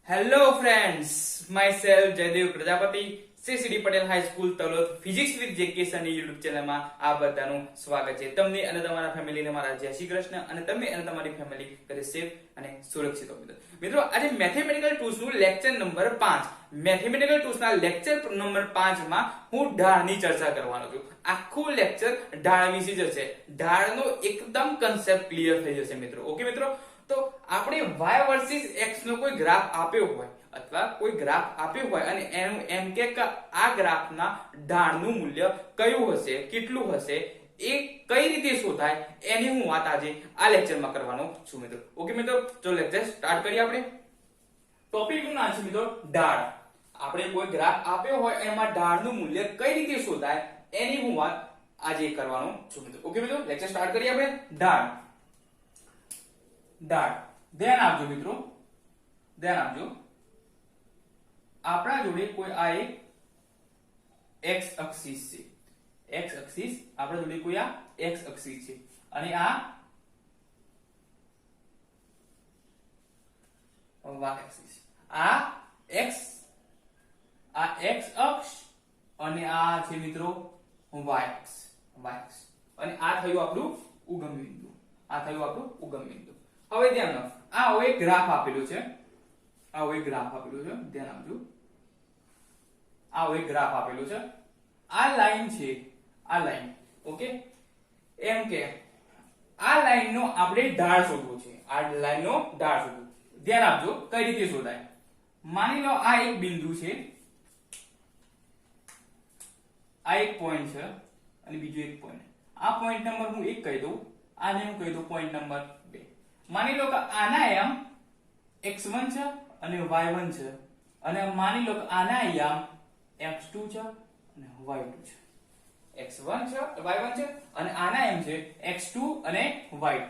Hello friends, myself Jaydev Prajapati, Shri CD Patel high school Talod physics with જેકેસન YouTube ચેનલમાં આ બધાનું સ્વાગત છે. તમને અને તમારા ફેમિલીને મારા જય શ્રી કૃષ્ણ અને તમે અને તમારી ફેમિલી ઘરે સેફ અને સુરક્ષિત હો. મિત્રો, આજે મેથેમેટિકલ ટૂલ્સ નું લેક્ચર નંબર 5, મેથેમેટિકલ ટૂલ્સ ના લેક્ચર નંબર 5 માં હું ઢાળની ચર્ચા કરવાનો છું. આખું લેક્ચર ઢાળ વિશે જશે. ઢાળનો એકદમ કન્સેપ્ટ ક્લિયર થઈ જશે મિત્રો. ઓકે મિત્રો, તો આપણે y વર્સિસ x નો કોઈ ગ્રાફ આપ્યો હોય અથવા કોઈ ગ્રાફ આપ્યો હોય અને એનું એમ કે આ ગ્રાફના ઢાળનું મૂલ્ય કયું હશે, કેટલું હશે, એ કઈ રીતે શોધાય, એની હું વાત આજે આ લેક્ચરમાં કરવાનો છું મિત્રો. ઓકે મિત્રો, તો લેક્ચર સ્ટાર્ટ કરીએ. આપણે ટોપિકનું નામ છે મિત્રો ઢાળ. આપણે કોઈ ગ્રાફ આપ્યો હોય એમાં ઢાળનું મૂલ્ય કઈ રીતે શોધાય એની હું વાત આજે કરવાનો છું મિત્રો. ઓકે મિત્રો, લેક્ચર સ્ટાર્ટ કરીએ. આપણે ઢાળ ધ્યાન આપજો મિત્રો, ધ્યાન આપજો. આપણા જોડે કોઈ આ એક x અક્ષિસ છે. x અક્ષિસ આપણા જોડે કોઈ આ x અક્ષિસ છે અને આ y અક્ષિસ. આ x અક્ષ અને આ છે મિત્રો y અક્ષ. અને આ થયું આપણું ઉગમ બિંદુ. હવે ધ્યાન રાખો, આ હવે ગ્રાફ આપેલો છે. ધ્યાન આપજો. આ હવે ગ્રાફ આપેલો છે. આ લાઈન છે, આ લાઈન. ઓકે, એમ કે આ લાઈનનો આપણે ઢાળ શોધવો છે. ધ્યાન આપજો કઈ રીતે શોધાય. માની લો આ એક બિંદુ છે, આ એક પોઈન્ટ છે અને બીજો એક પોઈન્ટ. આ પોઈન્ટ નંબર હું 1 કહી દઉં, આને હું કહી દઉં પોઈન્ટ નંબર 2. માની લો કે આના યામ x1 છે અને y1 છે અને માની લો કે આના યામ x2 છે અને y2 છે. x1 છે, y1 છે અને આના યામ છે x2 અને y2.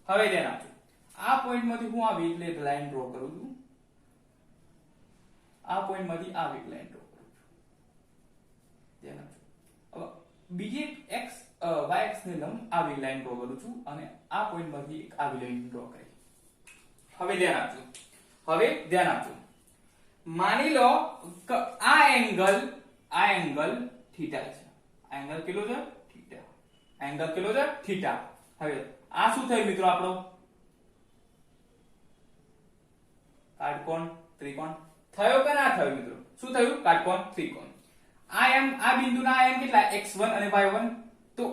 હવે ધ્યાન આપજો, આ પોઈન્ટ માંથી હું આવી એટલે એક લાઈન ડ્રો કરું છું. ધ્યાન આપજો. હવે બીજી એક y અક્ષ ને લંબ આવી લાઈન ડ્રો કરું છું અને આ પોઈન્ટ માંથી એક આવી લાઈન ડ્રો કરી. હવે ધ્યાન આપજો. માની લો કે આ એંગલ થીટા છે. આ એંગલ કેટલો છે? થીટા. હવે આ શું થયું મિત્રો? આપણો કાટકોણ ત્રિકોણ થયો કે ના થયો મિત્રો? શું થયું? કાટકોણ ત્રિકોણ. આ બિંદુના એમ કેટલા? x1 અને y1. તો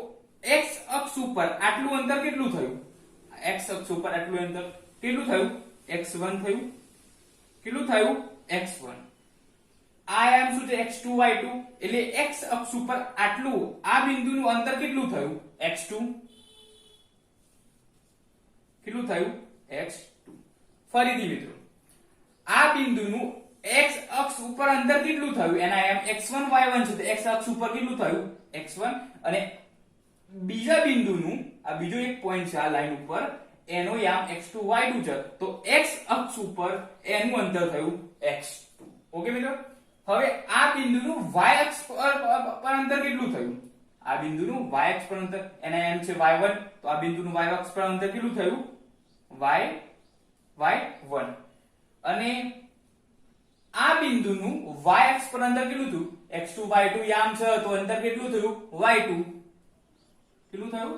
x અક્ષ ઉપર આટલું અંતર કેટલું થયું? કેટલું થયું? x1 થયું. કેટલું થયું? x1. આ એમ શું છે? x2 y2. એટલે x અક્ષ ઉપર આટલું આ બિંદુનું અંતર કેટલું થયું? x2. કેટલું થયું? x2. ફરીથી મિત્રો, આ બિંદુનું x અક્ષ ઉપર અંતર કેટલું થયું? એના એમ x1 y1 છે તો x અક્ષ ઉપર કેટલું થયું? x1. અને બીજા બિંદુનું આ બીજો એક પોઈન્ટ છે આ લાઈન ઉપર, એનો યામ x2 y2 છે તો x અક્ષ ઉપર એનું અંતર થયું x2. ઓકે મિત્રો, હવે આ બિંદુનું y અક્ષ પર અંતર કેટલું થયું? આ બિંદુનું y અક્ષ પર અંતર એના એમ છે y1 તો આ બિંદુનું y અક્ષ પર અંતર કેટલું થયું? y1. અને આ બિંદુનું y અક્ષ પર અંતર કેટલું થયું? x2 y2 યામ છે તો અંતર કેટલું થયું? y2. કેટલું થયું?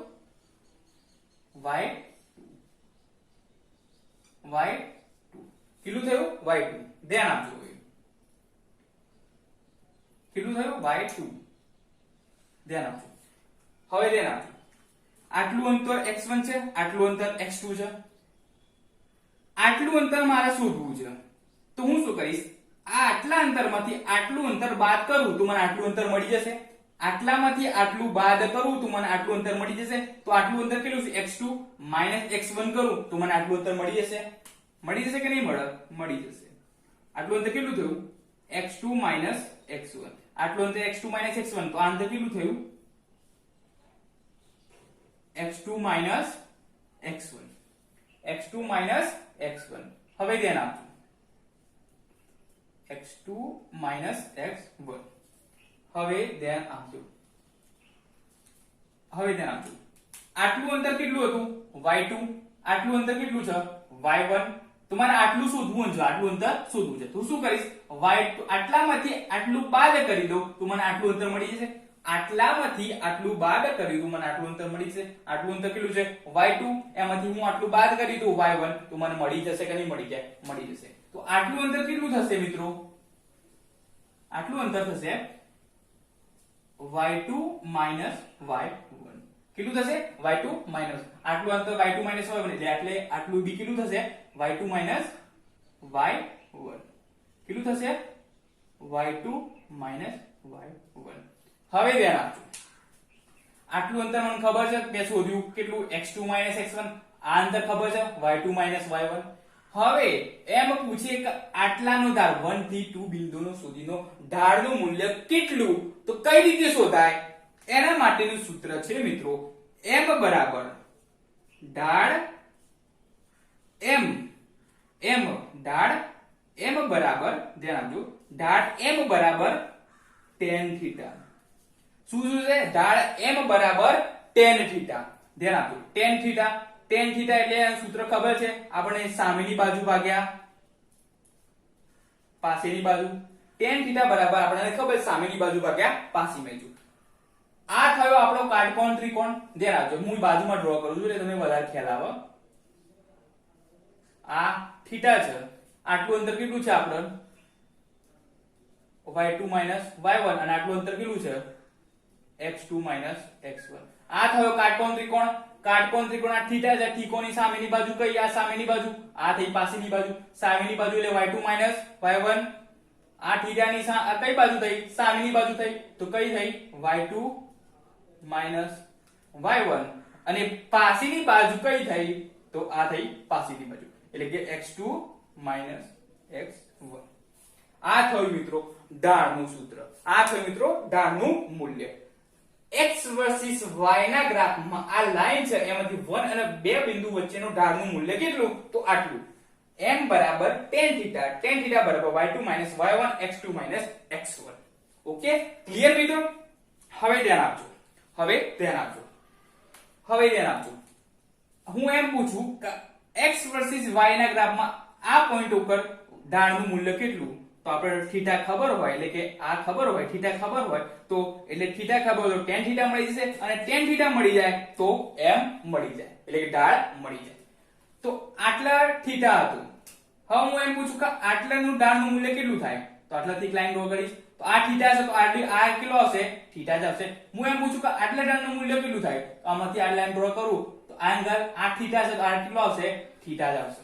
y2. કેટલું થયું? y2. ધ્યાન આપજો. કેટલું થયું? y2. ધ્યાન આપજો. હવે ધ્યાન આપજો, આટલું અંતર x1 છે, આટલું અંતર x2 છે. આટલું અંતર મારે શોધવું છે તો હું શું કરીશ? આટલા અંતરમાંથી આટલું અંતર બાદ કરું તો મને આટલું અંતર મળી જશે. આટલામાંથી આટલું બાદ કરું તો મને આટલું અંતર મળી જશે. તો આટલું અંતર કેટલું છે? x2 x1 કરું તો મને આટલું અંતર મળી જશે. મળી જશે કે નહીં મળે? મળી જશે. આટલું અંતર કેટલું થયું? x2 x1. આટલું અંતર x2 x1 તો આ અંતર કેટલું થયું? x2 x1. હવે ધ્યાન આપજો, x2 x1. હવે ધ્યાન આપજો. આટલું અંતર કેટલું હતું? y2. આટલું અંતર કેટલું છે? y1 તમારે આટલું શોધવું છે, આટલું અંતર શોધવું છે. તું શું કરીશ, y2 આટલામાંથી આટલું બાદ કરી દો તો મને આટલું અંતર મળી જશે. આટલામાંથી આટલું બાદ કરી દઉં મને આટલું અંતર મળી જશે. આટલું અંતર કેટલું છે, y2. એમાંથી હું આટલું બાદ કરી દઉં y1 તો મને મળી જશે કે નહીં મળી જાય, મળી જશે. તો આટલું અંતર કેટલું થશે મિત્રો, આટલું અંતર થશે y2 y1. કેટલું થશે, y2 આટલું અંતર y2 y1 એટલે આટલું બી કેટલું થશે, y2 y1. કેટલું થશે, y2 y1. હવે ધ્યાન આપજો, આટલું અંતર મને ખબર છે, મેં શોધ્યું કેટલું, x2 x1. આ અંતર ખબર છે, y2 y1. હવે એમ પૂછે કે આટલાનો ઢાળ 1 થી 2 બિંદુનો સુધીનો ઢાળનું મૂલ્ય કેટલું, તો કઈ રીતે શોધાય, એના માટેનું સૂત્ર છે મિત્રો m બરાબર ઢાળ ઢાળ m બરાબર, ધ્યાન આપજો, ઢાળ m બરાબર tan થીટા. શું છે, ઢાળ m બરાબર tan થીટા. ધ્યાન આપજો, tan થીટા. tan થીટા એટલે સૂત્ર ખબર છે આપણે, સામેની બાજુ ભાગ્યા પાસેની બાજુ. tan થીટા બરાબર આપણને ખબર છે સામેની બાજુ ભાગ્યા પાસેની બાજુ. આ થયો આપણો કાટકોણ ત્રિકોણ. ધ્યાન આપજો, હું બાજુમાં ડ્રો કરું છું એટલે તમને વધારે ખ્યાલ આવે. આ થીટા છે, આટલું અંતર કેટલું છે આપણે, y2 y1, અને આટલું અંતર કેટલું છે, x2 x1. આ થયો કાટકોણ ત્રિકોણ. કાટકોણ ત્રિકોણ આ થીટા છે, ત્રિકોણની સામેની બાજુ કઈ, આ સામેની બાજુ, આ થઈ પાસેની બાજુ. સામેની બાજુ એટલે y2 y1. આ થીટાની કઈ બાજુ થઈ, સામેની બાજુ થઈ, તો કઈ થઈ, y2 y1. અને પાસેની બાજુ કઈ થઈ, તો આ થઈ પાસેની બાજુ એટલે કે x2 x1. આ થયું મિત્રો ઢાળનું સૂત્ર, આ થયું મિત્રો ઢાળનું મૂલ્ય. x વર્સિસ y ના ગ્રાફમાં આ લાઈન છે, એમાંથી 1 અને 2 બિંદુ વચ્ચેનું ઢાળનું મૂલ્ય કેટલું, તો આટલું. m બરાબર tan થીટા, tan થીટા બરાબર y2 y1 x2 x1. Okay, clear મિત્રો. હવે ધ્યાન આપજો, હું એમ પૂછું કે x વર્સિસ y ના ગ્રાફમાં આ પોઈન્ટ ઉપર ઢાળનું મૂલ્ય કેટલું, તો આપણે થીટા ખબર હોય એટલે કે આ ખબર હોય, થીટા ખબર હોય તો એટલે થીટા ખબર હોય તો tan થીટા મળી જશે, અને tan થીટા મળી જાય તો m મળી જાય એટલે કે ઢાળ મળી જાય. તો આટલા થીટા હતું. હવે હું એમ પૂછું કે આટલાનું ઢાળનું મૂલ્ય કેટલું થાય, તો આટલાથી એક લાઈન ડ્રો કરીશ, તો આ થીટા છે તો આ કેટલો હશે, થીટા જ હશે. હું એમ પૂછું કે આટલા ઢાળનું મૂલ્ય કેટલું થાય, તો આમાંથી આ લાઈન ડ્રો કરું તો આ એંગલ આ થીટા છે તો આ કેટલો આવશે, થીટા જ આવશે.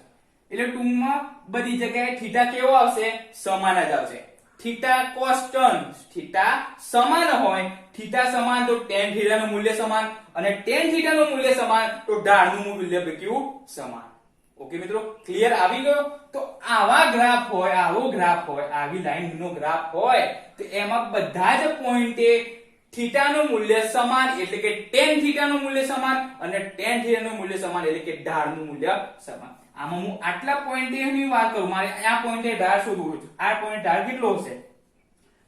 એટલે ટૂંકમાં બધી જગ્યાએ થીટા કેવો આવશે, સમાન જ આવશે. થીટા કોન્સ્ટન્ટ, થીટા સમાન હોય, થીટા સમાન તો tan થીટાનું મૂલ્ય સમાન, અને tan થીટાનું મૂલ્ય સમાન તો ઢાળનું મૂલ્ય કેવું, સમાન. ઓકે મિત્રો, ક્લિયર આવી ગયો. તો આવા ગ્રાફ હોય, આવો ગ્રાફ હોય, આવી લાઈનનો ગ્રાફ હોય તો એમાં બધા જ પોઈન્ટે થીટાનું મૂલ્ય સમાન એટલે કે tan થીટાનું મૂલ્ય સમાન, અને tan થીટાનું મૂલ્ય સમાન એટલે કે ઢાળનું મૂલ્ય સમાન. આમાં હું આટલા પોઈન્ટની વાત કરું, મારે આ પોઈન્ટે ઢાળ શોધવું હોય, આ પોઈન્ટ ઢાળ કેટલો હશે,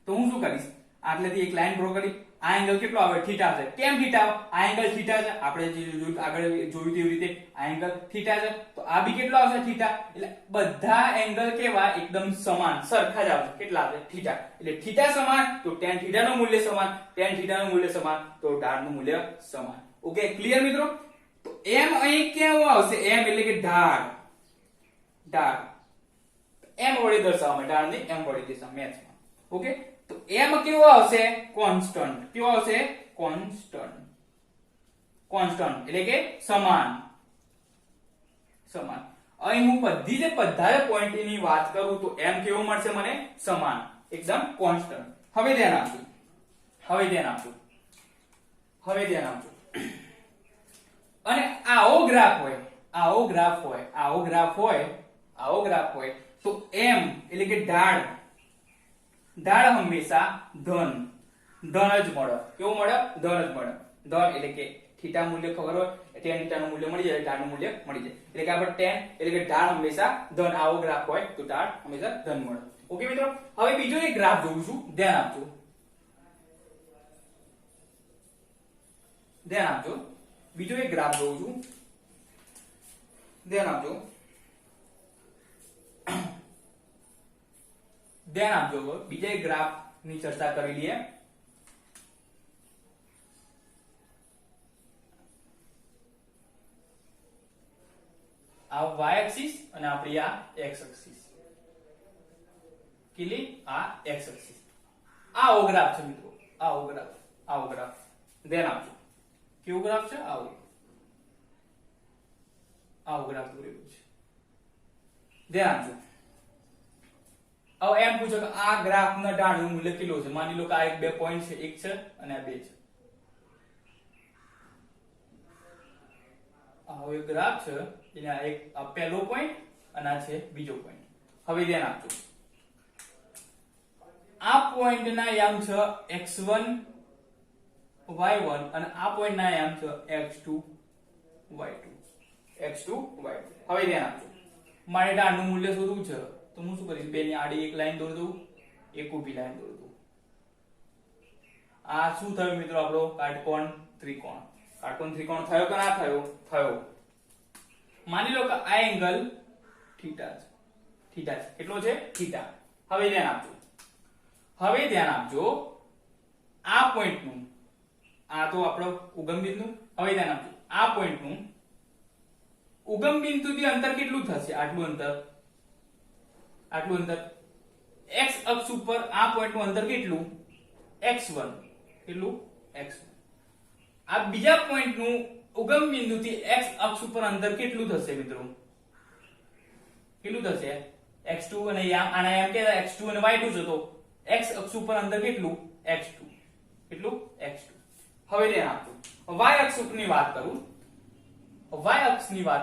તો હું શું કરીશ, આટલેથી એક લાઈન ડ્રો કરી, આ એંગલ કેટલો આવે, થીટા છે. કેમ થીટા આવે, આ એંગલ થીટા છે, આપણે જે આગળ જોયું તેવી રીતે આ એંગલ થીટા છે, તો આ બી કેટલો આવશે, થીટા. એટલે બધા એંગલ કેવા, એકદમ સમાન સરખા જ આવશે. કેટલા આવશે, થીટા. એટલે થીટા સમાન તો tan થીટાનું મૂલ્ય સમાન, tan થીટાનું મૂલ્ય સમાન તો ઢાળનું મૂલ્ય સમાન. ઓકે, ક્લિયર મિત્રો. તો m અહીં કેવું આવશે, m એટલે કે ઢાળ, ઢાળ m વડે દર્શાવવામાં, ઢાળને m વડે દર્શાવવામાં મેથ્સમાં. ઓકે, તો m કેવો આવશે, કોન્સ્ટન્ટ. કેવો આવશે, કોન્સ્ટન્ટ. કોન્સ્ટન્ટ એટલે કે સમાન, સમાન. અહીં હું બધા પોઈન્ટની વાત કરું તો m કેવો મળશે મને, સમાન, એકદમ કોન્સ્ટન્ટ. હવે ધ્યાન આપજો, અને આવો ગ્રાફ હોય તો m એટલે કે ઢાળ હંમેશા ધન જ મળે. કેવું મળે, ધન જ મળે. ધન એટલે કે થીટા મૂલ્ય ખબર હોય, tan થીટાનું મૂલ્ય મળી જાય, ઢાળનું મૂલ્ય મળી જાય. એટલે કે આપણે tan એટલે કે ઢાળ હંમેશા ધન, આવો ગ્રાફ હોય તો ઢાળ હંમેશા ધન મળે. ઓકે મિત્રો, હવે બીજો એક ગ્રાફ જોઉં છું, ધ્યાન આપજો. બીજો એક ગ્રાફ જોઉં છું, ધ્યાન આપજો. ધ્યાન આપજો. બીજા એક ગ્રાફ ની ચર્ચા કરી લઈએ. આ y એક્સિસ અને આપણી આ x એક્સિસ. કેટલી? આ x એક્સિસ. આવો ગ્રાફ છે મિત્રો. આવો ગ્રાફ ધ્યાન આપજો. કેવો ગ્રાફ છે? આવો ગ્રાફ દોરેલું છે. ધ્યાન આપજો. હવે એમ પૂછો કે આ ગ્રાફ ના ઢાળનું મૂલ્ય કેટલું છે? માની લો કે આ એક 2 પોઈન્ટ છે, એક છે અને આ 2 છે. આવો એક ગ્રાફ છે, એને આ એક પહેલો પોઈન્ટ અને આ છે બીજો પોઈન્ટ. હવે ધ્યાન આપજો. આ પોઈન્ટ ના યામ છે x1 y1 અને આ પોઈન્ટ ના યામ છે x2 y2. હવે ધ્યાન આપજો. મારે ઢાળનું મૂલ્ય શોધવું છે તો હું શું કરીશ? બે ની આડી એક લાઈન દોરી દઉં, એક ઊભી લાઈન દોરી દઉં. આ શું થયું મિત્રો? આપણો કાટકોણ ત્રિકોણ. કાટકોણ ત્રિકોણ થયો કે ના થયો? થયો. માની લો કે આ એંગલ થીટા છે. કેટલો છે? થીટા. હવે ધ્યાન આપજો. આ પોઈન્ટ નું, આ તો આપણો ઉગમ બિંદુ. હવે ધ્યાન આપજો. આ પોઈન્ટ નું ઉગમ બિંદુથી અંતર કેટલું થશે? આટલું અંતર. x અક્ષ ઉપર આ પોઈન્ટ નું અંતર કેટલું? x1. કેટલું? x1. આ બીજા પોઈન્ટ નું ઉગમ બિંદુથી x અક્ષ ઉપર અંતર કેટલું થશે મિત્રો? કેટલું થશે? x2 અને આના યામ કે x2 અને y2 છે તો x અક્ષ ઉપર અંતર કેટલું? x2. કેટલું? x2. હવે ધ્યાન આપજો. y અક્ષ ઉપરની વાત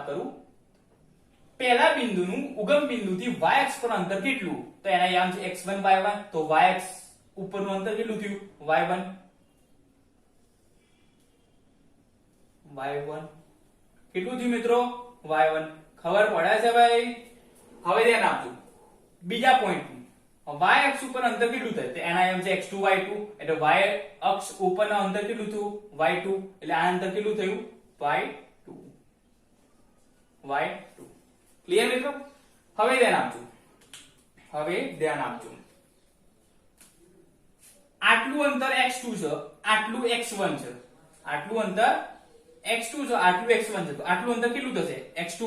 કરું. પહેલા બિંદુનું ઉગમ બિંદુથી y અક્ષ પર અંતર કેટલું? તો એના યામ છે x1 y1. તો y અક્ષ ઉપરનું અંતર કેટલું થયું? y1. કેટલું થયું મિત્રો? y1. ખબર પડે છે ભાઈ? હવે ધ્યાન આપજો. બીજા પોઈન્ટ y અક્ષ ઉપર અંતર કેટલું થાય? તો એના યામ છે x2 y2. એટલે y અક્ષ ઉપરના અંતર કેટલું થયું? y2. એટલે આ અંતર કેટલું થયું? y2. ક્લિયર મિત્રો? હવે ધ્યાન આપજો. આટલું અંતર x2 છે, આટલું x1 છે. આટલું અંતર x2 છે, આટલું x1 છે. તો આટલું અંતર કેટલું થશે? x2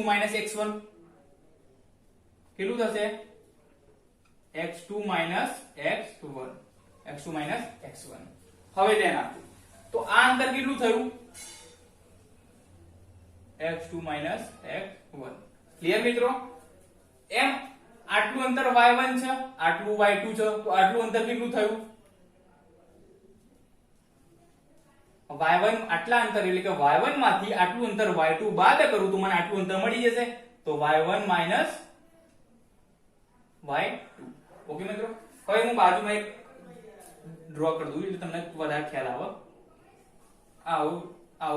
x1. કેટલું થશે? x2 x1. હવે ધ્યાન આપજો. તો આ અંતર કેટલું થયું? x2 x1. ક્લિયર મિત્રો? એમ આટલું અંતર y1 છે, આટલું y2 છે. તો આટલું અંતર કેટલું થયું? y1 આટલા અંતર એટલે કે y1 માંથી આટલું અંતર y2 બાદ કરું તો મને આટલું અંતર મળી જશે. તો y1 y2. ઓકે મિત્રો? હવે હું બાજુમાં એક ડ્રો કરી દઉં એટલે તમને વધારે ખ્યાલ આવે. આવો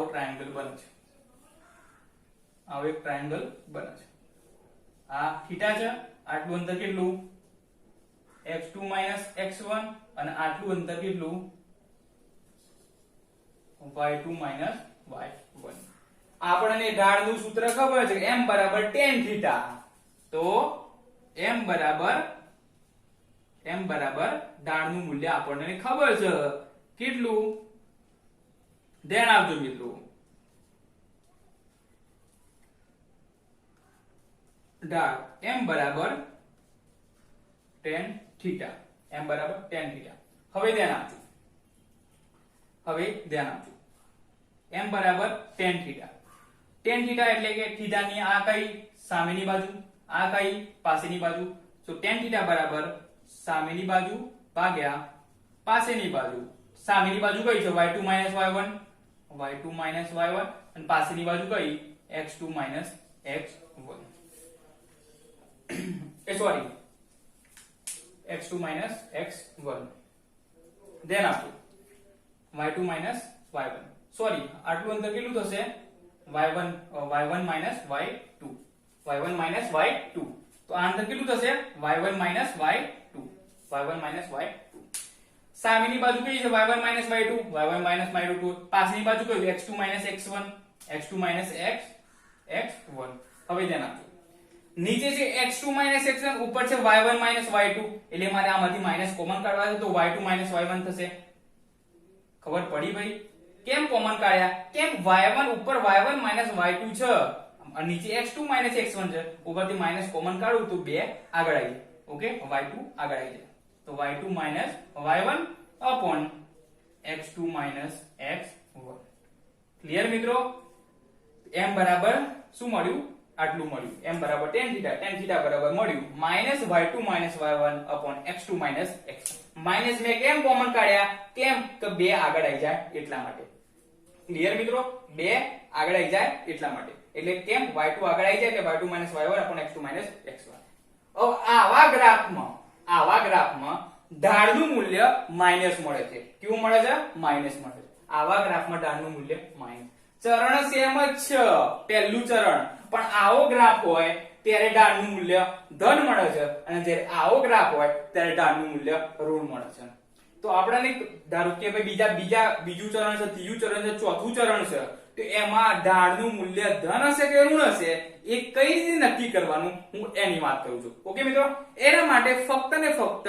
ટ્રાયેંગલ બને છે. આવો એક ટ્રાયેંગલ બને છે. આ થીટા છે. આટલું અંતર કેટલું? x2 x1 અને આટલું અંતર કેટલું? y2 y1. આપણને ઢાળનું સૂત્ર ખબર છે m બરાબર tan થીટા. તો m બરાબર ઢાળનું મૂલ્ય આપણને ખબર છે. કેટલું? ધ્યાન આપજો મિત્રો. ઢાળ m બરાબર tan થીટા. હવે ધ્યાન આપજો. m બરાબર tan થીટા. એટલે કે થીટાની આ કઈ? સામેની બાજુ. આ કઈ? પાસેની બાજુ. તો tan થીટા બરાબર સામેની બાજુ ભાગ્યા પાસેની બાજુ. સામેની બાજુ કઈ છે? y2 y1. અને પાસેની બાજુ કઈ? x2 x1. x2 x1. ધ્યાન આપજો. y2 y1. સોરી, આટલું અંતર કેટલું થશે? y1 y2. તો આ અંતર કેટલું થશે? y1 y2. સામેની બાજુ કઈ છે? y1 y2. પાછળની બાજુ કઈ? x2 x1. x1. હવે ધ્યાન આપજો. નીચે છે x2 x1, ઉપર છે y1 y2, એટલે મારે આમાંથી માઈનસ કોમન કાઢવા છે, તો y2 y1 થશે. ખબર પડી ભાઈ? કેમ કોમન કાઢ્યા? કેમ y1 ઉપર y1 y2 છે, નીચે x2 x1 છે, ઉપરથી માઈનસ કોમન કાઢું તો 2 આગળ આવી જાય. ઓકે, y2 આગળ આવી જાય, તો y2 y1 upon x2 x1. Clear મિત્રો? m બરાબર શું મળ્યું? આટલું મળ્યું. m બરાબર tan θ બરાબર મળ્યું -y2 y1 upon x2 x1. Minus મેં કેમ કોમન કાઢ્યા? કેમ કે 2 આગળ આવી જાય એટલા માટે. ક્લિયર મિત્રો? 2 આગળ આવી જાય એટલા માટે. એટલે કેમ y2 આગળ આવી જાય એટલે y2 y1 upon x2 x1. હવે આવા ગ્રાફમાં ઢાળનું મૂલ્ય માઈનસ મળે છે. કેવું મળે છે? માઈનસ મળે છે. આવા ગ્રાફમાં ઢાળનું મૂલ્ય માઈનસ. ચરણ સેમ જ છે, પહેલું ચરણ, પણ આવો ગ્રાફ હોય ત્યારે ઢાળનું મૂલ્ય ધન મળે છે, અને જ્યારે આવો ગ્રાફ હોય ત્યારે ઢાળનું મૂલ્ય ઋણ મળે છે. તો આપણને ધારો કે ભાઈ બીજું ચરણ છે, ત્રીજું ચરણ છે, ચોથું ચરણ છે, તો એમાં ઢાળનું મૂલ્ય ધન હશે કે ઋણ હશે એ કઈ રીતે નક્કી કરવાનું, હું એની વાત કરું છું. ઓકે મિત્રો, એના માટે ફક્ત ને ફક્ત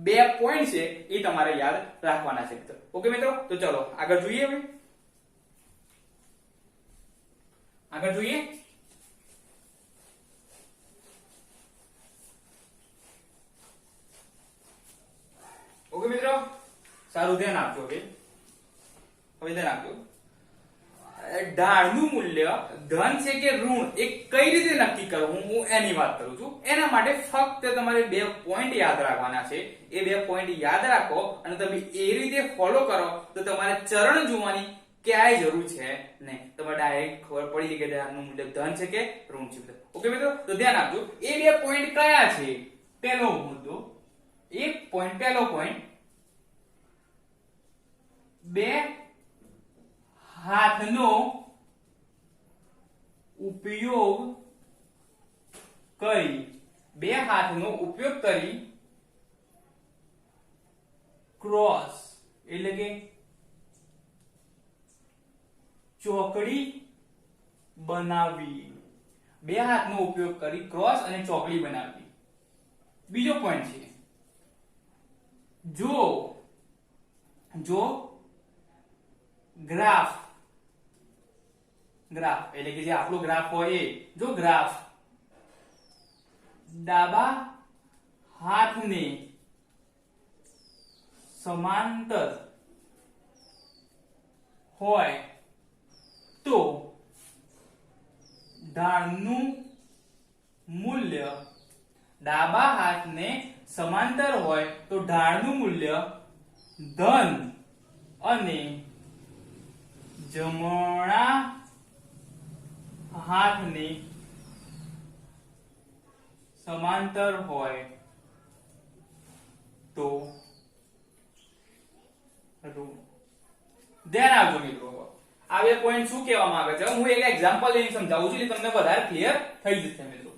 2 પોઈન્ટ છે એ તમારે યાદ રાખવાના છે મિત્રો. ઓકે મિત્રો, તો ચલો આગળ જોઈએ. હવે આગળ જોઈએ. ઓકે મિત્રો, સારું ધ્યાન આપજો. હવે ધ્યાન આપજો. ઢાળનું મૂલ્ય ધન છે કે ઋણ એ કઈ રીતે નક્કી કરવું, હું એની વાત કરું છું. એના માટે ફક્ત તમારે 2 પોઈન્ટ યાદ રાખવાના છે. એ 2 પોઈન્ટ યાદ રાખો અને તમે એ રીતે ફોલો કરો તો તમારે ચરણ જોવાની ક્યાંય જરૂર છે નહીં. તમારે ડાયરેક્ટ ખબર પડી કે ઢાળનું મૂલ્ય ધન છે કે ઋણ છે. ઓકે મિત્રો, તો ધ્યાન આપજો. એ 2 પોઈન્ટ કયા છે? પહેલો મુદ્દો, પહેલો પોઈન્ટ, 2 હાથનો ઉપયોગ કરી, 2 હાથનો ઉપયોગ કરી ક્રોસ એટલે કે ચોકડી બનાવી. 2 હાથનો ઉપયોગ કરી ક્રોસ અને ચોકડી બનાવી. બીજો પોઈન્ટ છે, જો ગ્રાફ એટલે કે જે આપણો ગ્રાફ હોય એ, જો ગ્રાફ ડાબા હાથને સમાંતર હોય તો ઢાળનું મૂલ્ય, ડાબા હાથને સમાંતર હોય તો ઢાળનું મૂલ્ય ધન અને જમણા હાથને સમાંતર હોય તો ઋણ. ધ્યાન આપજો મિત્રો. આ 2 પોઈન્ટ શું કહેવા માંગે છે હું એક એક્ઝામ્પલ લઈને સમજાવું છું એટલે તમને વધારે ક્લિયર થઈ જશે મિત્રો.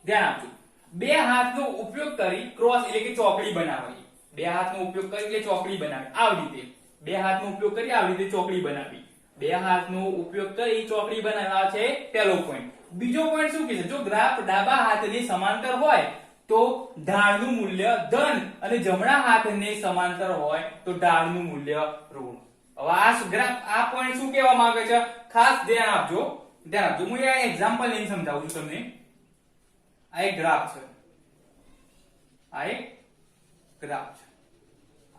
ધ્યાન આપજો. 2 હાથનો ઉપયોગ કરી ક્રોસ એટલે કે ચોકડી બનાવવી. 2 હાથનો ઉપયોગ કરી એટલે ચોકડી બનાવી. આવી રીતે 2 હાથનો ઉપયોગ કરી આવી રીતે ચોકડી બનાવી. 2 હાથનો ઉપયોગ કરી ચોકડી બનાવવા છે પહેલો પોઈન્ટ. બીજો પોઈન્ટ શું કહે છે? જો ગ્રાફ ડાબા હાથની સમાંતર હોય તો ઢાળનું મૂલ્ય ધન અને જમણા હાથને સમાંતર હોય તો ઢાળનું મૂલ્ય ઋણ. હવે આ પોઈન્ટ શું કહેવા માંગે છે ખાસ ધ્યાન આપજો. હું આ એક્ઝામ્પલ લઈને સમજાવું છું તમને. આ એક ગ્રાફ છે,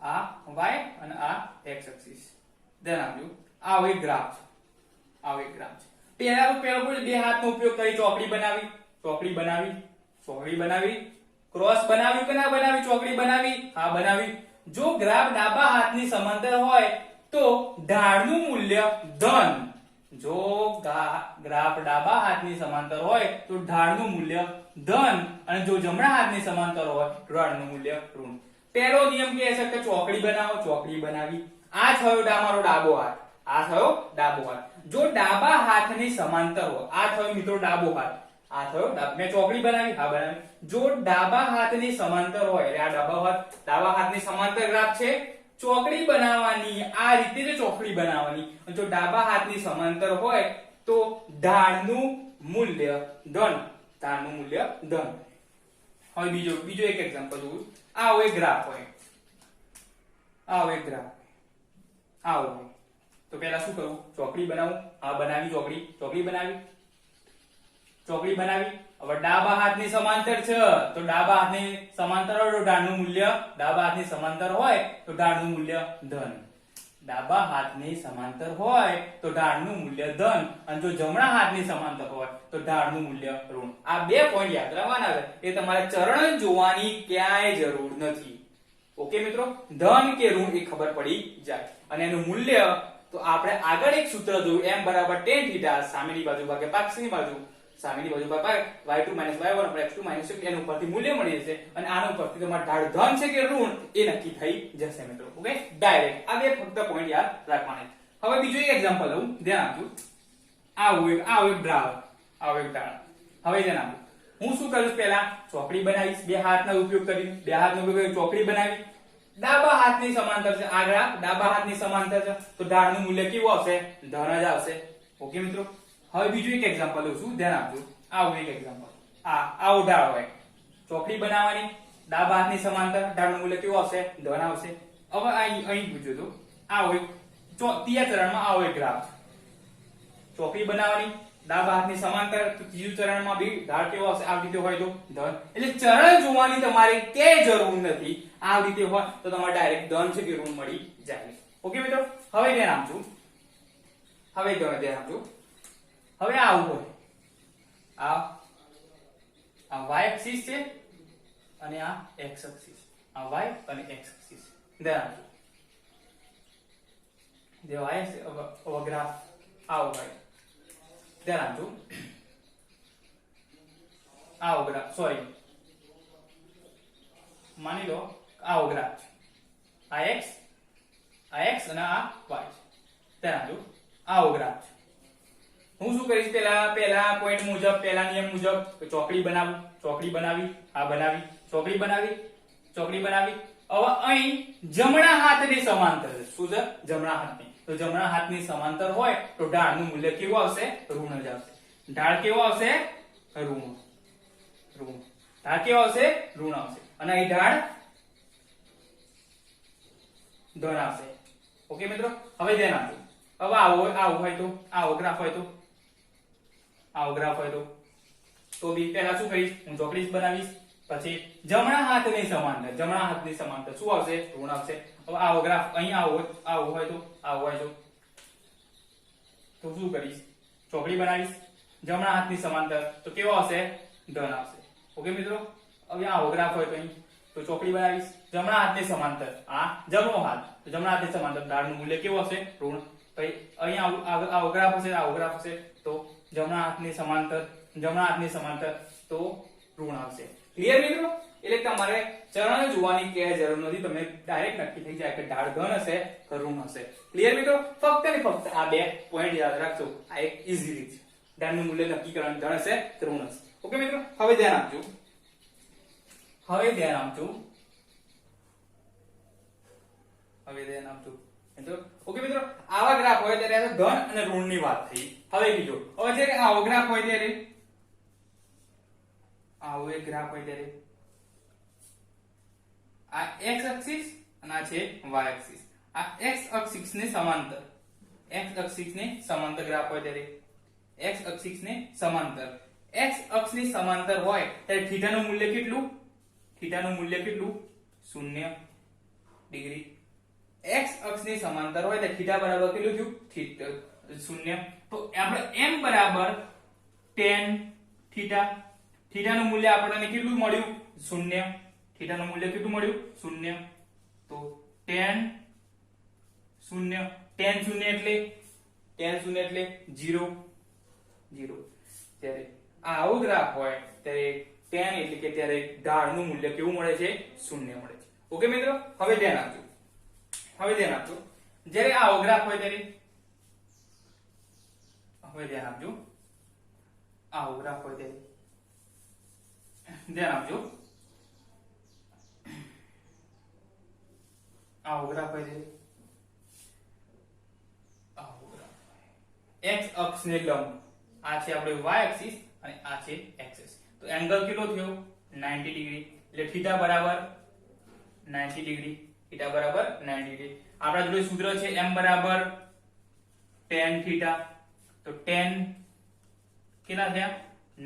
આ y અને આ x એક્સિસ. ધ્યાન આપજો. આ એક ગ્રાફ છે. પહેલો પોઈન્ટ 2 હાથનો ઉપયોગ કરી ચોકડી બનાવી, ક્રોસ બનાવી કે ના બનાવી, ચોકડી બનાવી, હા બનાવી. જો ગ્રાફ ડાબા હાથની સમાંતર હોય તો ઢાળનું મૂલ્ય ધન. જો ગ્રાફ ડાબા હાથની સમાંતર હોય તો ઢાળનું મૂલ્ય ધન અને જો જમણા હાથની સમાંતર હોય તો ઢાળનું મૂલ્ય ઋણ. પહેલો નિયમ કહે છે કે ચોકડી બનાવો, ચોકડી બનાવી. આ થયો તમારો ડાબો હાથ, આ થયો ડાબો હાથ. જો ડાબા હાથની સમાંતર હોય, આ થયો મિત્રો ડાબો હાથ, આ થયો મેં ચોકડી બનાવી, હા બનાવી. જો ડાબા હાથની સમાંતર હોય એટલે આ ડાબા હાથની સમાંતર ગ્રાફ છે. ચોકડી બનાવવાની આ રીતે જ ચોકડી બનાવવાની. જો ડાબા હાથની સમાંતર હોય તો ઢાળનું મૂલ્ય ધન ઢાળનું મૂલ્ય ધન. હવે બીજો એક એક્ઝામ્પલ જોઉં. આવો એક ગ્રાફ હોય, આવો એક ગ્રાફ આવો હોય તો પહેલા શું કરવું? ચોકડી બનાવું. આ બનાવી ચોકડી બનાવી. હવે ડાબા હાથની સમાંતર છે તો ડાબા હાથની સમાંતર હોય તો ઢાળનું મૂલ્ય ડાબા હાથની સમાંતર હોય તો ઢાળનું મૂલ્ય ધન. ડાબા હાથની સમાંતર હોય તો ઢાળનું મૂલ્ય ધન, અને જો જમણા હાથની સમાંતર હોય તો ઢાળનું મૂલ્ય ઋણ. આ બે પોઈન્ટ યાદ રાખવાના છે. એ તમારે ચરણ જોવાની ક્યાંય જરૂર નથી. ઓકે મિત્રો, ધન કે ઋણ એ ખબર પડી જાય. અને એનું મૂલ્ય તો આપણે આગળ એક સૂત્ર જોયું, m બરાબર tan θ, સામેની બાજુ ભાગ્યા પાછળની બાજુ, સામેની બાજુ પર y2 - y1 x2 - x એનું ઉપરથી મૂલ્ય મળી જશે. અને આના ઉપરથી તમારે ઢાળ ધન છે કે ઋણ એ નક્કી થઈ જશે મિત્રો. ઓકે, ડાયરેક્ટ આ બે ફક્ત પોઈન્ટ યાદ રાખવાના. હવે બીજો એક એક્ઝામ્પલ લઉં, ધ્યાન આપજો. આવો એક ઢાળ. હવે ધ્યાન આપજો. હું શું કરીશ? પહેલા ચોકડી બનાવીશ, બે હાથનો ઉપયોગ કરી ચોકડી બનાવી. ડાબા હાથની સમાંતર છે આ ગ્રાફ, ડાબા હાથની સમાંતર છે તો ઢાળનું મૂલ્ય કેવું આવશે? ધન જ આવશે. ઓકે મિત્રો, હવે બીજું એક એક્ઝામ્પલ લઉં છું, ધ્યાન આપજો. આવું એક એક્ઝામ્પલ. આવો ઢાળ હોય, ચોકડી બનાવવાની, ડાબા હાથની સમાંતર, ઢાળનું મૂલ્ય કેવું આવશે? ધન આવશે. હવે અહીં પૂછ્યું તો આવો ત્રીજા ચરણમાં આવો એક ગ્રાફ, ચોકડી બનાવવાની, ડાબા હાથની સમાંતર, તો ત્રીજું ચરણમાં બી ઢાળ કેવો આવશે? આ રીતે હોય તો ધન. એટલે ચરણ જોવાની તમારે ક્યાંય જરૂર નથી. આ રીતે હોય તો તમારે ડાયરેક્ટ ધન છે કે ઋણ મળી જાય. ઓકે મિત્રો, હવે ધ્યાન આપજો. હવે આવું હોય, આ y એક્સિસ છે અને આ x એક્સિસ, આ y અને x એક્સિસ. ધ્યાન આપજો. ગ્રાફ આવો હોય, ધ્યાન આપજો. આવો ગ્રાફ, સોરી, માની લો આવો ગ્રાફ છે. આ x અને આ y છે. ધ્યાન આપજો. આવો ગ્રાફ છે. હું શું કરીશ? પહેલા પોઈન્ટ મુજબ, પહેલા નિયમ મુજબ ચોકડી બનાવું, ચોકડી બનાવી, આ બનાવી, ચોકડી બનાવી. હવે અહીં જમણા હાથની સમાંતર છે. શું છે? જમણા હાથની. તો જમણા હાથની સમાંતર હોય તો ઢાળનું મૂલ્ય કેવું આવશે? ઋણ જ આવશે. ઢાળ કેવો આવશે? ઋણ. ઢાળ કેવો આવશે? ઋણ આવશે. અને અહીં ઢાળ ધન આવશે. ઓકે મિત્રો, હવે ધ્યાન આપજો. હવે આવું હોય તો, આવો ગ્રાફ હોય તો બી પહેલા શું કરીશ? હું ચોકડી બનાવીશ, પછી જમણા હાથની સમાંતર, શું આવશે? ઋણ આવશે. હવે આવો ગ્રાફ અહીં આવો હોય તો શું કરીશ? ચોકડી બનાવીશ, જમણા હાથની સમાંતર, તો કેવો આવશે? ધન આવશે. ઓકે મિત્રો, હવે આવો ગ્રાફ હોય તો અહીં તો ચોકડી બનાવીશ, જમણા હાથની સમાંતર, આ જમણો હાથ, તો જમણા હાથની સમાંતર ઢાળનું મૂલ્ય કેવું હશે? ઋણ. પછી અહીંયા આવો ગ્રાફ હશે તો જમણા હાથની સમાંતર તો ઋણ આવશે. ક્લિયર મિત્રો? એટલે તમારે ચરણ જોવાની ક્યાંય જરૂર નથી. તમે ડાયરેક્ટ નક્કી થઈ જાય કે ઢાળ ધન હશે કે ઋણ હશે. ક્લિયર મિત્રો? ફક્ત ને ફક્ત આ બે પોઈન્ટ યાદ રાખજો. આ એક ઈઝી રીત છે ઢાળનું મૂલ્ય નક્કી કરવાનું. ધન હશે કે ઋણ હશે. ઓકે મિત્રો, હવે ધ્યાન આપજો. ઓકે મિત્રો, આવા ગ્રાફ હોય ત્યારે ધન અને ઋણ ની વાત થઈ. હવે બીજો, હવે જ્યારે આવો ગ્રાફ હોય ત્યારે, આવો એક ગ્રાફ હોય ત્યારે આ x એક્સિસ અને આ છે y એક્સિસ. આ x એક્સિસ ને સમાંતર ગ્રાફ હોય ત્યારે, x એક્સિસને સમાંતર, x અક્ષની સમાંતર હોય ત્યારે થીટાનું મૂલ્ય કેટલું? 0 ડિગ્રી. x અક્ષની સમાંતર હોય તો થીટા બરાબર કેટલું થયું? 0. તો આપણે m બરાબર tan થીટા, થીટાનું મૂલ્ય આપણને કેટલું મળ્યું? 0. થીટાનું મૂલ્ય કેટલું મળ્યું? 0. તો tan 0 એટલે 0. ત્યારે આવો ગ્રાફ હોય ત્યારે tan એટલે કે ત્યારે ઢાળનું મૂલ્ય કેવું મળે છે? 0 મળે છે. ઓકે મિત્રો, હવે ધ્યાન આપજો. જ્યારે આવો ગ્રાફ હોય ત્યારે, ધ્યાન આપજો. આવો ગ્રાફ હોય ત્યારે x અક્ષને લંબ, આ છે આપણે y એક્સિસ અને આ છે x એક્સિસ. તો એંગલ કેટલો થયો 90 ડિગ્રી, એટલે થીટા બરાબર 90 ડિગ્રી, થીટા બરાબર 90 ડિગ્રી. આપણા જોડે સૂત્ર છે m બરાબર tan થીટા, તો tan કેટલા થયા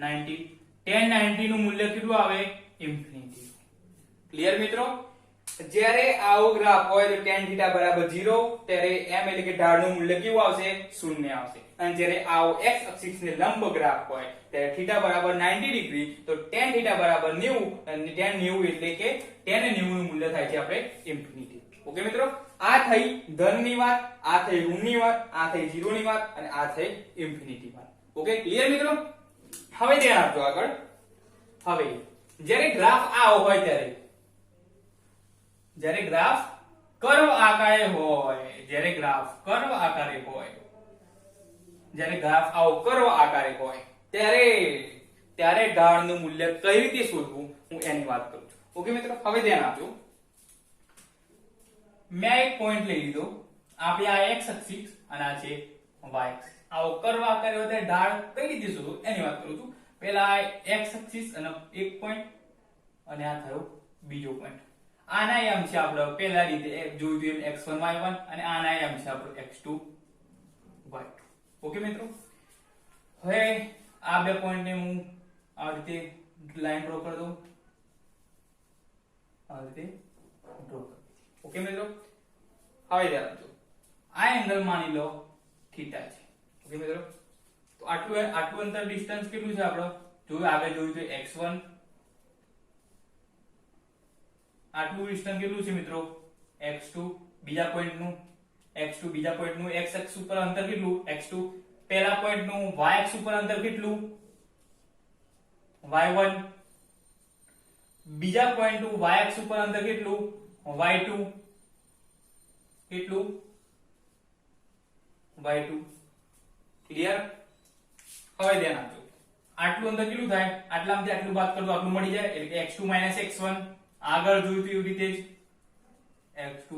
90, tan 90 નું મૂલ્ય કેટલું આવે ઇન્ફિનિટી. ક્લિયર મિત્રો? જ્યારે આવો ગ્રાફ હોય તો tan થીટા બરાબર 0, ત્યારે m એટલે કે ઢાળનું મૂલ્ય કેવું આવશે 0 આવશે. અને જ્યારે આવો x અક્ષ ને લંબ ગ્રાફ હોય ત્યારે થીટા બરાબર 90 ડિગ્રી, તો tan થીટા બરાબર 90, અને tan 90 એટલે કે tan 90 નું મૂલ્ય થાય છે આપણે ઇન્ફિનિટી. ઓકે મિત્રો, આ થઈ ધનની વાત, આ થઈ ઋણની વાત, આ થઈ 0 ની વાત, અને આ થઈ ઇન્ફિનિટી વાત. ઓકે ક્લિયર મિત્રો? હવે ધ્યાન આપજો આગળ. હવે જ્યારે ગ્રાફ આવો હોય ત્યારે, જ્યારે ગ્રાફ કર્વ આકારે હોય, જ્યારે ગ્રાફ કર્વ આકારે હોય, જ્યારે ગ્રાફ આવો કર્વ આકારે હોય ત્યારે ઢાળનું મૂલ્ય કઈ રીતે શોધવું હું એની વાત કરું છું. ઓકે મિત્રો, હવે ધ્યાન આપજો. મેં એક પોઈન્ટ લઈ લીધો, આપણે આ x અક્ષ અને આ છે y અક્ષ. આવો કર્વ આકારે હોય ત્યારે ઢાળ કઈ રીતે શોધવું એની વાત કરું છું. પહેલા x અક્ષ અને એક પોઈન્ટ, અને આ થયો બીજો પોઈન્ટ. આના એમ છે આપણો પહેલા રીતે જોયું એમ x1 y1, અને આના એમ છે આપણો x2 y2. ઓકે મિત્રો, હવે આ બે પોઈન્ટ ને હું આ રીતે લાઈન ડ્રો કરી દઉં, આ રીતે ડ્રો કરી. ઓકે મિત્રો, હવે ધ્યાન આપજો. આ એંગલ માની લો થીટા છે. ઓકે મિત્રો, તો આટલું અંતર ડિસ્ટન્સ કેટલું છે આપણો જોયું, આગળ જોયું તો x1, આટલું ડિસ્ટન્સ કેટલું છે મિત્રો x2 બીજા પોઈન્ટ નું, x2 બીજા પોઈન્ટ નું x અક્ષ ઉપર અંતર કેટલું x2, પહેલા પોઈન્ટ નું y અક્ષ ઉપર અંતર કેટલું y1, બીજા પોઈન્ટ નું y અક્ષ ઉપર અંતર કેટલું y2, કેટલું y2. ક્લિયર? હવે ધ્યાન આપજો. આટલું અંતર કેટલું થાય, આટલામાંથી આટલું બાદ કરો તો આટલું મળી જાય, એટલે કે x2 x1. આગળ જોયું તો એવી રીતે જ x2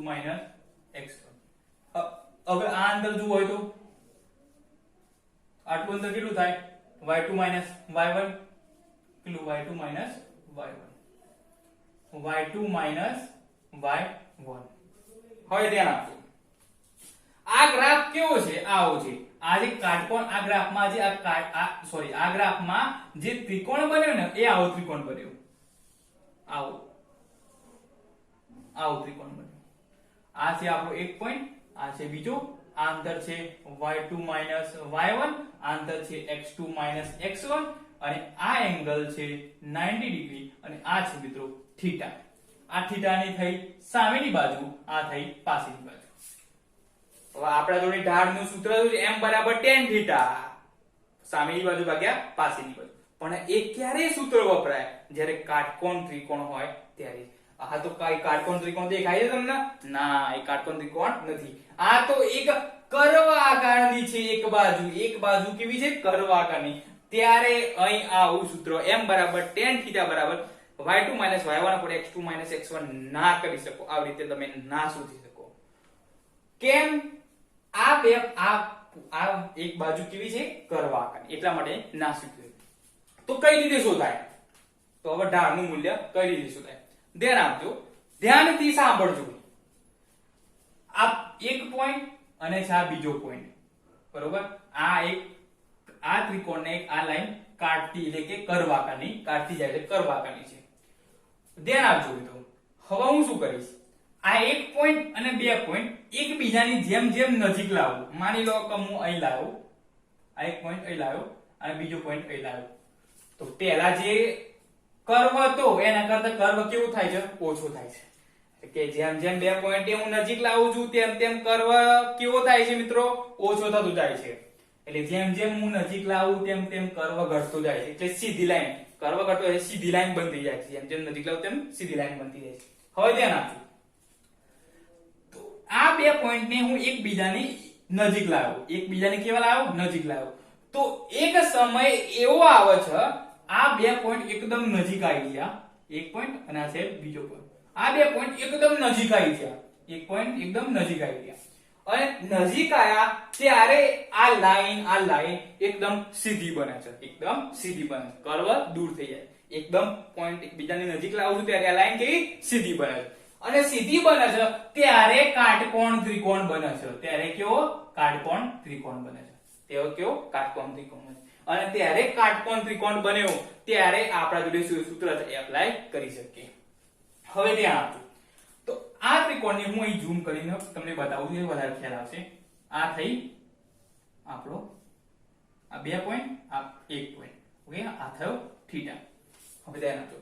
x1. હવે આ અંતર જો હોય તો આટલું અંતર કેટલું થાય y2 y1, કેટલું y2 y1, y2 y1. હવે ધ્યાન આપજો. આ ગ્રાફ કેવો છે, આવો છે. આ જે કાટકોણ આ ગ્રાફમાં જે આ ગ્રાફમાં જે ત્રિકોણ બન્યો ને એ આવો ત્રિકોણ બન્યો, આવો ત્રિકોણ બન્યો. આ છે આપણો એક પોઈન્ટ, આ છે બીજો, આ અંતર છે y2 y1, આ અંતર છે x2 x1, અને આ એંગલ છે 90 ડિગ્રી, અને આ છે મિત્રો થીટા. આ થીટાની થઈ સામેની બાજુ, આ થઈ પાછળની બાજુ. હવે આપણા જોડે ઢાળનું સૂત્ર છે m બરાબર tan થીટા, સામેની બાજુ ભાગ્યા પાછળની બાજુ. પણ એ ક્યારે સૂત્ર વપરાય, જ્યારે કાટકોણ ત્રિકોણ હોય ત્યારે. આ તો કઈ કાટકોણ ત્રિકોણ દેખાય છે તમને? ના, એ કાટકોણ ત્રિકોણ નથી. આ તો એક કર્વ આકારની છે, એક બાજુ કેવી છે કર્વ આકારની. ત્યારે અહીં આવું સૂત્ર m બરાબર tan થીટા બરાબર y2 y1 x2 x1 ના કરી શકો. આવી રીતે તમે ના શોધી શકો. કેમ? આ એક બાજુ કેવી છે કર્વ આકારની, એટલા માટે ના શોધ્યું. તો કઈ રીતે શોધાય? તો હવે ઢાળનું મૂલ્ય કઈ રીતે શોધાય ધ્યાન આપજો, ધ્યાનથી સાંભળજો. આ એક પોઈન્ટ અને છે આ બીજો પોઈન્ટ, બરોબર? આ ત્રિકોણને આ લાઈન કાટતી એટલે કે કર્વ આકારની કાટતી જાય એટલે કર્વ આકારની છે. ધ્યાન આપજો મિત્રો. હવે હું શું કરીશ, આ એક પોઈન્ટ અને બે પોઈન્ટ એકબીજાની જેમ જેમ નજીક લાવું. માની લો કે હું અહીં લાવ્યો, આ એક પોઈન્ટ અહીં લાવ્યો અને બીજો પોઈન્ટ અહીં લાવ્યો, તો પહેલા જે કર્વ હતો એના કરતા કર્વ કેવું થાય છે, ઓછો થાય છે. કે જેમ જેમ બે પોઈન્ટ હું નજીક લાવું છું તેમ તેમ કર્વ કેવો થાય છે મિત્રો, ઓછો થતો જાય છે. એટલે જેમ જેમ હું નજીક લાવું તેમ તેમ કર્વ ઘટતો જાય છે. એટલે સીધી લાઈન કર્વ ઘટતો એટલે સીધી લાઈન બનતી જાય છે. જેમ જેમ નજીક લાવું તેમ સીધી લાઈન બનતી જાય છે. હવે ધ્યાન આપજો. તો આ બે પોઈન્ટ ને હું એકબીજાની નજીક લાવ્યો, એકબીજાને કેવા લાવ્યો, નજીક લાવ્યો. તો એક સમય એવો આવે છે આ બે પોઈન્ટ એકદમ નજીક આવી ગયા, એક પોઈન્ટ અને આ છે બીજો પોઈન્ટ. આ બે પોઈન્ટ એકદમ નજીક આવી ગયા, એક પોઈન્ટ એકદમ નજીક આવી ગયા. અને નજીક આયા ત્યારે આ લાઈન એકદમ સીધી બને છે, એકદમ સીધી બને છે, કર્વ દૂર થઈ જાય, એકદમ પોઈન્ટ એકબીજાની નજીક લાવું છું ત્યારે આ લાઈન કેવી સીધી બને છે, અને સીધી બને છે ત્યારે કાટકોણ ત્રિકોણ બને છે, ત્યારે કેવો કાટકોણ ત્રિકોણ બને છે, તેવો કેવો કાટકોણ ત્રિકોણ બને છે, અને ત્યારે કાટકોણ ત્રિકોણ બન્યો ત્યારે આપણા જોડે સૂત્ર છે એ એપ્લાય કરી શકીએ. હવે ધ્યાન આપજો, તો આ ત્રિકોણને હું અહીં ઝૂમ કરીને તમને બતાવું છું, વધારે ખ્યાલ આવશે. આ થઈ આપણો આ 2 પોઈન્ટ, આ 1 પોઈન્ટ, ઓકે, આ થયો થીટા. હવે ધ્યાન આપજો,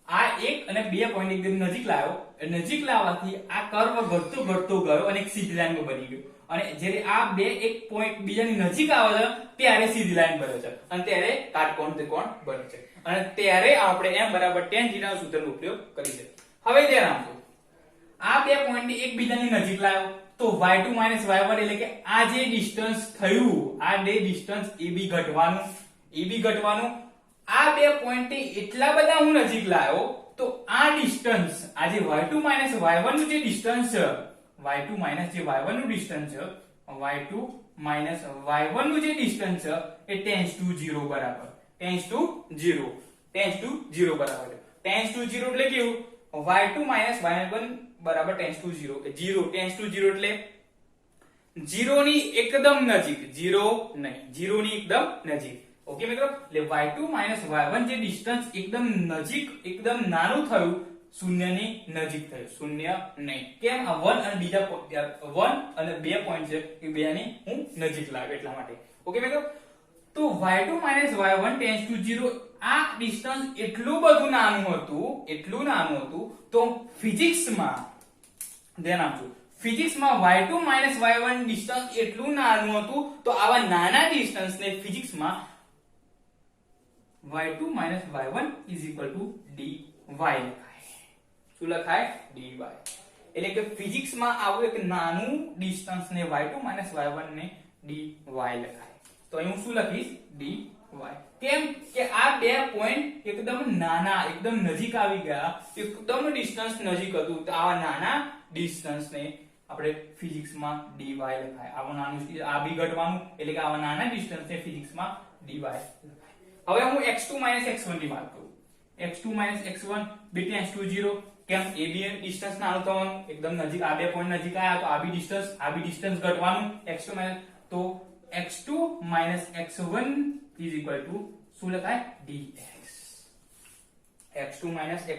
આ 1 અને 2 પોઈન્ટ એકદમ નજીક લાવ્યો, નજીક લાવવાથી આ કર્વ ઘટતો ગયો અને એક સીધી લાઈન બની ગયો, અને જ્યારે આ બે એક પોઈન્ટ બીજાની નજીક આવે છે ત્યારે સીધી લાઈન બને છે, અને ત્યારે કાટકોણ ત્રિકોણ બને છે, અને ત્યારે આપણે m બરાબર tan θ ના સૂત્રનો ઉપયોગ કરી છે. હવે ધ્યાન આપજો, આ બે પોઈન્ટ એકબીજાની નજીક લાવ્યો તો y2 y1 એટલે કે આ જે ડિસ્ટન્સ થયું, આ જે ડિસ્ટન્સ AB ઘટવાનું, આ બે પોઈન્ટ એટલા બધા હું નજીક લાવ્યો તો આ ડિસ્ટન્સ, આ જે y2 y1 નું જે ડિસ્ટન્સ છે, y2 જે y1 નું ડિસ્ટન્સ છે, y2 y1 નું જે ડિસ્ટન્સ છે એ ટેન્ડ્સ ટુ 0 બરાબર, ટેન્ડ્સ ટુ 0 બરાબર છે. ટેન્ડ્સ ટુ 0 એટલે કેવું, y2 y1 બરાબર ટેન્ડ્સ ટુ 0, 0 ટેન્ડ્સ ટુ 0 એટલે 0 ની એકદમ નજીક, 0 નહીં, 0 ની એકદમ નજીક. ઓકે મિત્રો, એટલે y2 y1 જે ડિસ્ટન્સ એકદમ નજીક, એકદમ નાનું થયું, શૂન્યની નજીક થયું, શૂન્ય નહીં. કેમ, આ 1 અને બીજા 1 અને 2 પોઈન્ટ છે એ બેની હું નજીક લાવ્યો એટલા માટે. ઓકે મિત્રો, તો y2 y1 ટેન્ડ્સ ટુ 0, આ ડિસ્ટન્સ એટલું નાનું હતું તો ફિઝિક્સમાં ધ્યાન આપજો, ફિઝિક્સમાં y2 y1 ડિસ્ટન્સ એટલું નાનું હતું તો આવા નાના ડિસ્ટન્સને ફિઝિક્સમાં y2 y1 dy લખાય. શું લખાય? dy. એટલે કે ફિઝિક્સમાં આવું એક નાનું ડિસ્ટન્સ ને y2 y1 ને dy લખાય. તો અહીં હું શું લખીશ? dy. કેમ કે આ બે પોઈન્ટ એકદમ નાના, એકદમ નજીક આવી ગયા, એકદમ ડિસ્ટન્સ નજીક હતું, તો આવા નાના ડિસ્ટન્સ ને આપણે ફિઝિક્સમાં dy લખાય. આવું નાનું, આ બી ઘટવાનું, એટલે કે આવા નાના ડિસ્ટન્સ ને ફિઝિક્સમાં dy લખાય. હવે હું x2 x1 ની વાત કરું, x2 x1 b tends to 0. કેમ, a b ડિસ્ટન્સ નાનું થવાનું, એકદમ નજીક, આ બે પોઈન્ટ નજીક આવ્યા તો આ બી ડિસ્ટન્સ ઘટવાનું, x2 તો x2 x1 શું લખાય? dx. x2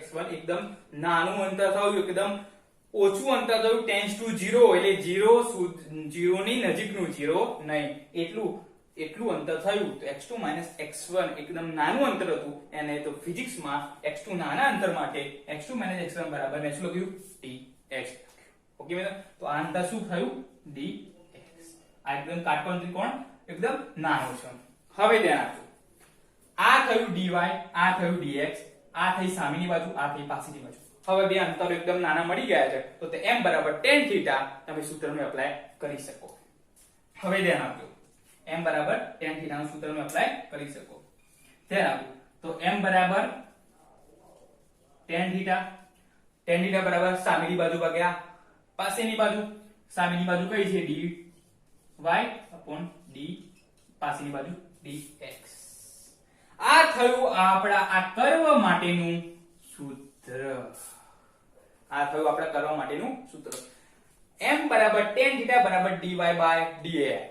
x1 એકદમ નાનું અંતર થયું, એકદમ ઓછું અંતર થયું, ટેન્ડ્સ ટુ 0 એટલે 0 ની નજીકનું, 0 નહીં, એટલું અંતર થયું. તો x2 x1 એકદમ નાનું અંતર હતું, એને તો ફિઝિક્સમાં x2 નાના અંતર માટે x2 x1 બરાબર ને શું લખ્યું? dx. ઓકે મિત્રો, તો આ અંતર શું થયું? dx. આ એકદમ કાટકોણ ત્રિકોણ એકદમ નાનો છે. હવે ધ્યાન આપજો, આ થયું dy, આ થયું dx, આ થઈ સામેની બાજુ, આ થઈ પાછળની બાજુ. હવે બે અંતરો એકદમ નાના મળી ગયા છે, તો તે m બરાબર tan θ તમે સૂત્રનો એપ્લાય કરી શકો. હવે ધ્યાન આપજો, m બરાબર tan θ નું સૂત્રનો એપ્લાય કરી શકો. ધ્યાન આપજો, તો m બરાબર tan θ બરાબર સામેની બાજુ ભાગ્યા પાછળની બાજુ. સામેની બાજુ કઈ છે? dy upon d, પાછળની બાજુ dx. આ થયું આપણા આ કર્વ માટેનું સૂત્ર. m બરાબર tan θ બરાબર dy by dx.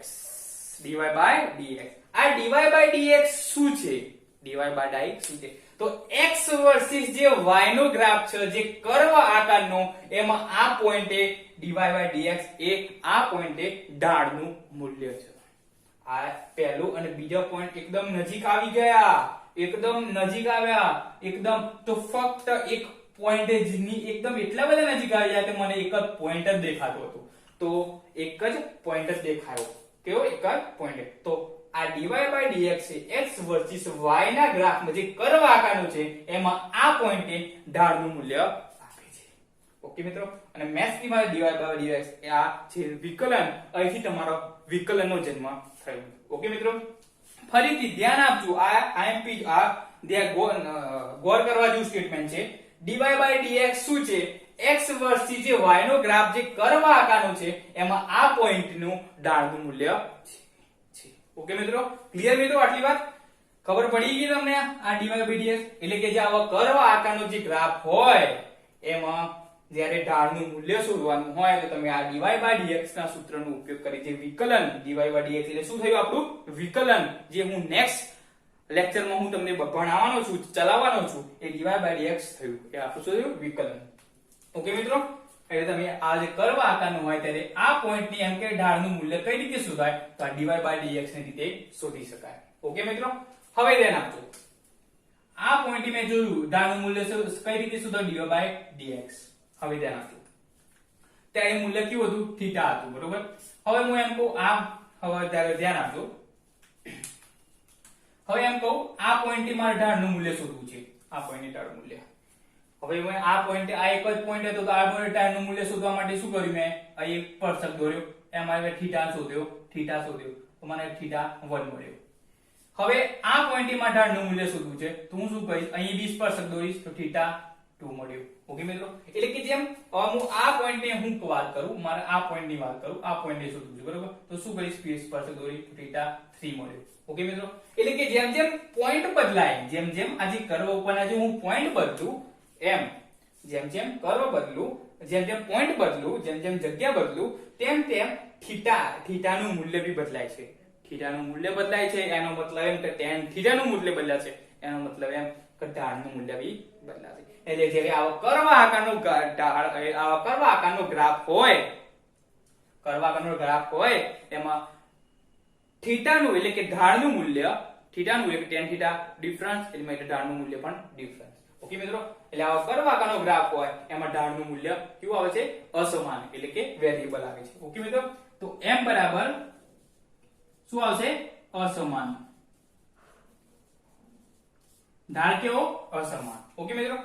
આ dy by dx શું છે? તો x વર્સિસ જે y નો ગ્રાફ છે, જે કર્વ આકારનો, એમાં આ પોઈન્ટે dy by dx એ આ પોઈન્ટે ઢાળનું મૂલ્ય છે. આ પહેલો અને બીજો પોઈન્ટ એકદમ નજીક આવી ગયા, એકદમ તો ફક્ત એક પોઈન્ટ જ ની એકદમ એટલા બધા નજીક આવી જાય તો મને એક જ પોઈન્ટ જ દેખાતો હતો, તો એક જ પોઈન્ટ જ દેખાયો. કેવો? એક જ પોઈન્ટ. તો આ dy by dx છે x વર્સિસ y ના ગ્રાફમાં જે કર્વ આકારનો છે, એમાં આ પોઈન્ટે ઢાળનું મૂલ્ય આપે છે. ઓકે મિત્રો, અને મેથ્સ ની માં dy by dx એ આ છે વિકલન, અહીંથી તમારો વિકલનનો જન્મ થયો. ઓકે મિત્રો, ફરીથી ધ્યાન આપજો, આ IMP આ ગોર કરવા જેવું સ્ટેટમેન્ટ છે. dy by dx શું છે? x વર્ષથી જે y નો ગ્રાફ જે કર્વ આકારનો છે એમાં આ પોઈન્ટનું ઢાળનું મૂલ્ય છે. ઓકે મિત્રો, ક્લિયર મિત્રો? આટલી વાત ખબર પડી ગઈ તમને? આ dy by dx એટલે કે જે આવા કર્વ આકારનો જે ગ્રાફ હોય એમાં જ્યારે ઢાળનું મૂલ્ય શોધવાનું હોય તો તમે આ dy by dx ના સૂત્રનો ઉપયોગ કરી જે વિકલન dy by dx એટલે શું થયું આપણું વિકલન, જે હું નેક્સ્ટ લેક્ચરમાં હું તમને ભણાવવાનો છું, ચલાવવાનો છું, એ dy by dx થયું. એ આપણું શું થયું? વિકલન. ઓકે મિત્રો, એટલે તમે આ જે કર્વ આકારનું હોય ત્યારે આ પોઈન્ટની એમ કે ઢાળનું મૂલ્ય કઈ રીતે શોધાય તો આ dy by dx ની રીતે શોધી શકાય. ઓકે મિત્રો, હવે ધ્યાન આપજો. આ પોઈન્ટ મેં જોયું ઢાળનું મૂલ્ય કઈ રીતે શોધાય dy by dx. હવે ધ્યાન આપજો. ત્યારે મૂલ્ય કેવું હતું? થીટા હતું, બરોબર? હવે હું એમ કહું આ, હવે ત્યારે ધ્યાન આપજો. હવે એમ કહું આ પોઈન્ટથી મારે ઢાળનું મૂલ્ય શોધવું છે. આ પોઈન્ટની ઢાળનું મૂલ્ય. હવે મેં આ પોઈન્ટ, આ એક જ પોઈન્ટ હતો તો આ પોઈન્ટ ઢાળનું મૂલ્ય શોધવા માટે શું કર્યું? મેં અહીં એક સ્પર્શક દોર્યો, એમાં મેં થીટા શોધ્યો, તો મને થીટા 1 મળ્યો. હવે આ પોઈન્ટથી મારે ઢાળનું મૂલ્ય શોધવું છે તો હું શું કરીશ? અહીં બી સ્પર્શક દોરીશ તો થીટા 2 મળ્યો. ઓકે મિત્રો, એટલે કે જેમ હું આ પોઈન્ટની હું વાત કરું, મારે આ પોઈન્ટની વાત કરું, આ પોઈન્ટને શોધવું છે, બરોબર? તો શું કરીશ? સ્પર્શક દોરી તો થીટા 3 મળ્યો. ઓકે મિત્રો, એટલે કે જેમ જેમ પોઈન્ટ બદલાય, જેમ જેમ આ જે કર્વ ઉપરના જે હું પોઈન્ટ બદલું એમ, જેમ જેમ કર્વ બદલું, જેમ જેમ પોઈન્ટ બદલું, જેમ જેમ જગ્યા બદલું, તેમ તેમ થીટાનું મૂલ્ય બી બદલાય છે. થીટાનું મૂલ્ય બદલાય છે એનો મતલબ એમ કે tan થીટાનું મૂલ્ય બદલાય છે એનો મતલબ એમ કે ઢાળનું મૂલ્ય બી બદલાશે. એટલે જ્યારે આવો કર્વ આકારનો ગ્રાફ હોય એમાં થીટાનું એટલે કે ઢાળનું મૂલ્ય, થીટાનું એટલે tan થીટા ડિફરન્સ, એટલે ઢાળનું મૂલ્ય પણ ડિફરન્સ. ઓકે મિત્રો, એટલે આવો કર્વ આકારનો ગ્રાફ હોય એમાં ઢાળનું મૂલ્ય કેવું આવે છે? અસમાન, એટલે કે વેરીએબલ આવે છે. ઓકે મિત્રો, તો m બરાબર શું આવશે? અસમાન. ઢાળ કેવો? અસમાન. ઓકે મિત્રો,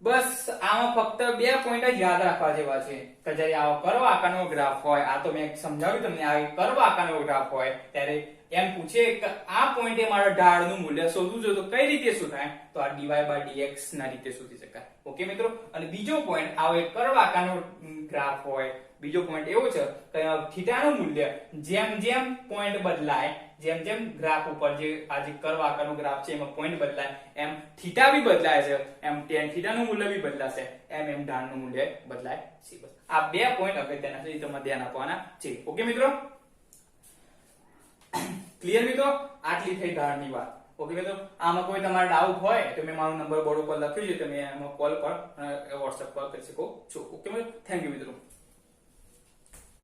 બસ આમાં ફક્ત 2 પોઈન્ટ જ યાદ રાખવા જેવા છે કે જ્યારે આવો કર્વ આકારનો ગ્રાફ હોય, આ તો મેં સમજાવ્યું તમને, આ કર્વ આકારનો ગ્રાફ હોય ત્યારે એમ પૂછે કે આ પોઈન્ટે મારે ઢાળનું મૂલ્ય શોધવું છે તો કઈ રીતે શોધાય? તો આ dy by dx ના રીતે શોધી શકાય. ઓકે મિત્રો, અને બીજો પોઈન્ટ આવો એક કર્વ આકારનો ગ્રાફ હોય, બીજો પોઈન્ટ એવો છે કે થીટાનું મૂલ્ય જેમ જેમ પોઈન્ટ બદલાય, જેમ જેમ ગ્રાફ ઉપર જે આ જે કર્વ આકારનો ગ્રાફ છે એમાં પોઈન્ટ બદલાય એમ થીટા બી બદલાય છે, એમ tan થીટાનું મૂલ્ય બી બદલાશે, એમ ઢાળનું મૂલ્ય બદલાય છે. બસ આ 2 પોઈન્ટ અગત્યના છે, તમારે ધ્યાન આપવાના છે. ઓકે મિત્રો, ક્લિયર મિત્રો? આટલી થઈ ઢાળની વાત. ઓકે મિત્રો, આમાં કોઈ તમારો ડાઉટ હોય તો મેં મારો નંબર બોર્ડ ઉપર લખ્યું છે, તમે એમાં કોલ પર WhatsApp પર કરી શકો છો. ઓકે મિત્રો, થેન્ક યુ મિત્રો.